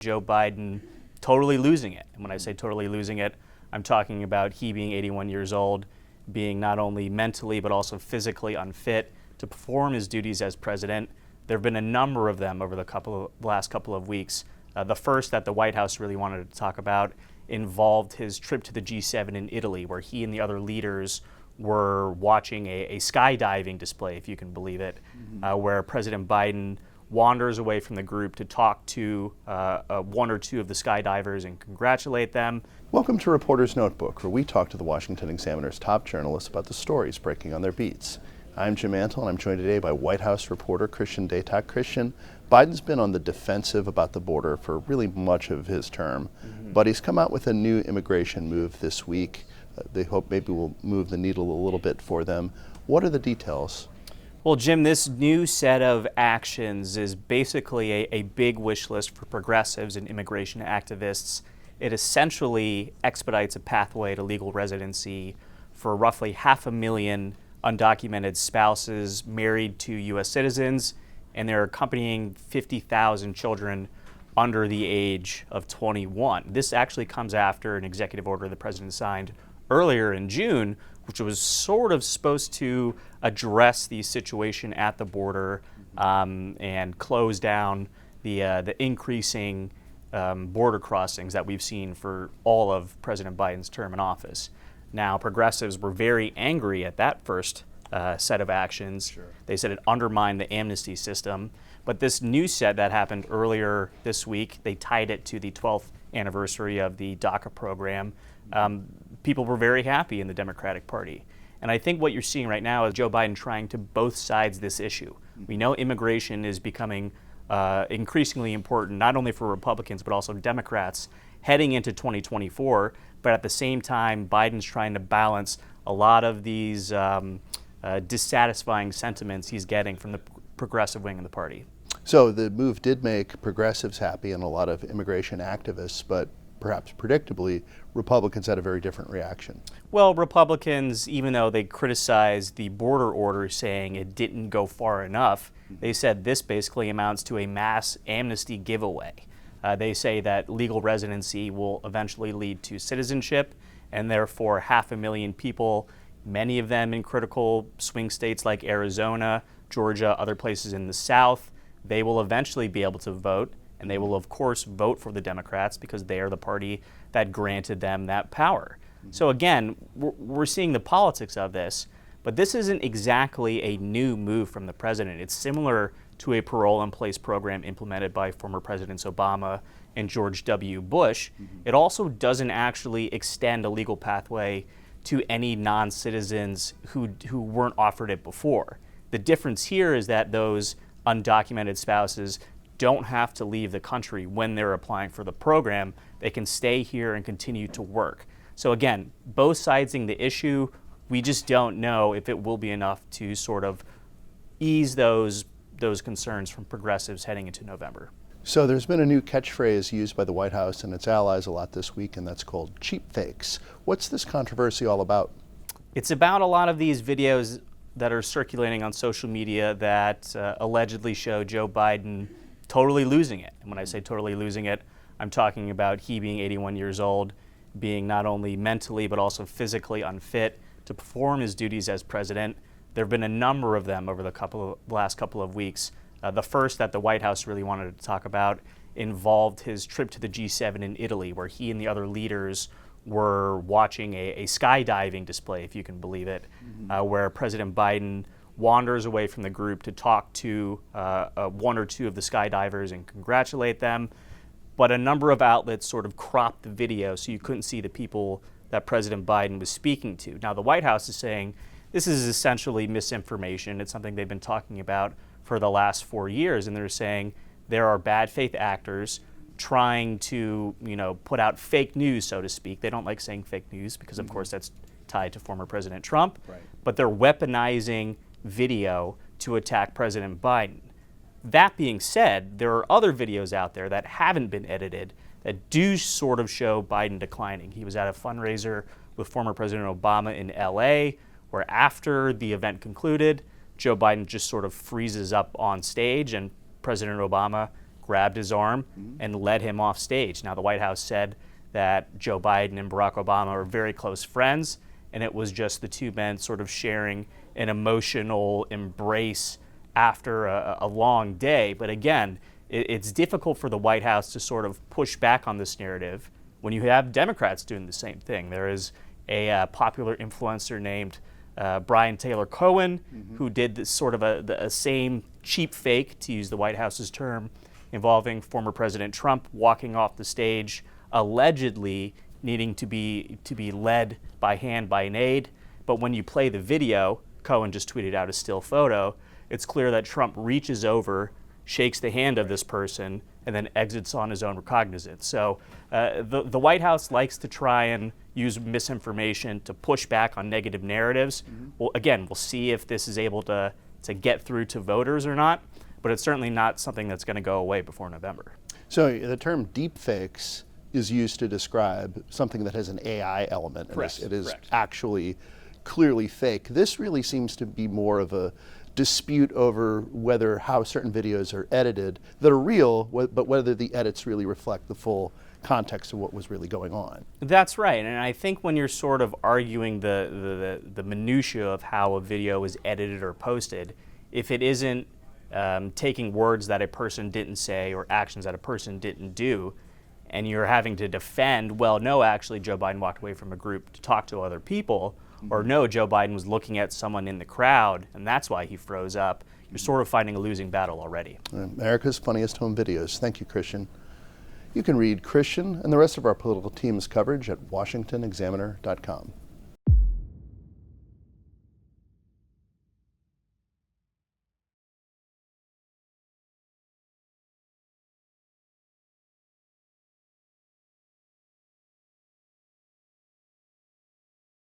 Joe Biden totally losing it. And when I say totally losing it, I'm talking about he being 81 years old, being not only mentally but also physically unfit to perform his duties as president. There have been a number of them over the last couple of weeks. The first that the White House really wanted to talk about involved his trip to the G7 in Italy, where he and the other leaders were watching a skydiving display, if you can believe it, where President Biden wanders away from the group to talk to one or two of the skydivers and congratulate them. Welcome to Reporter's Notebook, where we talk to the Washington Examiner's top journalists about the stories breaking on their beats. I'm Jim Antle, and I'm joined today by White House reporter Christian Datoc. Christian, Biden's been on the defensive about the border for really much of his term, but he's come out with a new immigration move this week. They hope maybe will move the needle a little bit for them. What are the details? Well, Jim, this new set of actions is basically a big wish list for progressives and immigration activists. It essentially expedites a pathway to legal residency for roughly 500,000 undocumented spouses married to U.S. citizens and their accompanying 50,000 children under the age of 21. This actually comes after an executive order the president signed earlier in June, which was sort of supposed to address the situation at the border and close down the increasing border crossings that we've seen for all of President Biden's term in office. Now, progressives were very angry at that first set of actions. Sure. They said it undermined the amnesty system. But this new set that happened earlier this week, they tied it to the 12th anniversary of the DACA program. People were very happy in the Democratic Party. And I think what you're seeing right now is Joe Biden trying to both sides this issue. We know immigration is becoming increasingly important, not only for Republicans, but also Democrats heading into 2024. But at the same time, Biden's trying to balance a lot of these dissatisfying sentiments he's getting from the progressive wing of the party. So the move did make progressives happy and a lot of immigration activists, but perhaps predictably, Republicans had a very different reaction. Well, Republicans, even though they criticized the border order saying it didn't go far enough, they said this basically amounts to a mass amnesty giveaway. They say that legal residency will eventually lead to citizenship, and therefore 500,000 people, many of them in critical swing states like Arizona, Georgia, other places in the South, they will eventually be able to vote. And they will, of course, vote for the Democrats because they are the party that granted them that power. So again, we're seeing the politics of this, but this isn't exactly a new move from the president. It's similar to a parole in place program implemented by former Presidents Obama and George W. Bush. It also doesn't actually extend a legal pathway to any non-citizens who weren't offered it before. The difference here is that those undocumented spouses don't have to leave the country when they're applying for the program. They can stay here and continue to work. So again, both siding the issue, we just don't know if it will be enough to sort of ease those concerns from progressives heading into November. So there's been a new catchphrase used by the White House and its allies a lot this week, and that's called cheap fakes. What's this controversy all about? It's about a lot of these videos that are circulating on social media that allegedly show Joe Biden totally losing it. And when I say totally losing it, I'm talking about he being 81 years old, being not only mentally but also physically unfit to perform his duties as president. There have been a number of them over the last couple of weeks. The first that the White House really wanted to talk about involved his trip to the G7 in Italy, where he and the other leaders were watching a skydiving display, if you can believe it, where President Biden wanders away from the group to talk to one or two of the skydivers and congratulate them. But a number of outlets sort of cropped the video so you couldn't see the people that President Biden was speaking to. Now, the White House is saying this is essentially misinformation. It's something they've been talking about for the last 4 years, and they're saying there are bad faith actors trying to, put out fake news, so to speak. They don't like saying fake news because, of course, that's tied to former President Trump. Right. But they're weaponizing video to attack President Biden. That being said, there are other videos out there that haven't been edited that do sort of show Biden declining. He was at a fundraiser with former President Obama in LA, where after the event concluded, Joe Biden just sort of freezes up on stage and President Obama grabbed his arm and led him off stage. Now, the White House said that Joe Biden and Barack Obama are very close friends, and it was just the two men sort of sharing an emotional embrace after a long day. But again, it's difficult for the White House to sort of push back on this narrative when you have Democrats doing the same thing. There is a popular influencer named Brian Taylor Cohen, who did this sort of a same cheap fake, to use the White House's term, involving former President Trump walking off the stage, allegedly needing to be led by hand by an aide. But when you play the video, Cohen just tweeted out a still photo, it's clear that Trump reaches over, shakes the hand of this person, and then exits on his own recognizance. So the White House likes to try and use misinformation to push back on negative narratives. Well, again, we'll see if this is able to get through to voters or not, but it's certainly not something that's going to go away before November. So the term deepfakes is used to describe something that has an AI element. Correct. It is Correct. actually clearly fake. This really seems to be more of a dispute over how certain videos are edited that are real, but whether the edits really reflect the full context of what was really going on. That's right, and I think when you're sort of arguing the minutia of how a video is edited or posted, if it isn't taking words that a person didn't say or actions that a person didn't do, and you're having to defend, well, no, actually Joe Biden walked away from a group to talk to other people, or no, Joe Biden was looking at someone in the crowd, and that's why he froze up, you're sort of fighting a losing battle already. America's Funniest Home Videos. Thank you, Christian. You can read Christian and the rest of our political team's coverage at washingtonexaminer.com.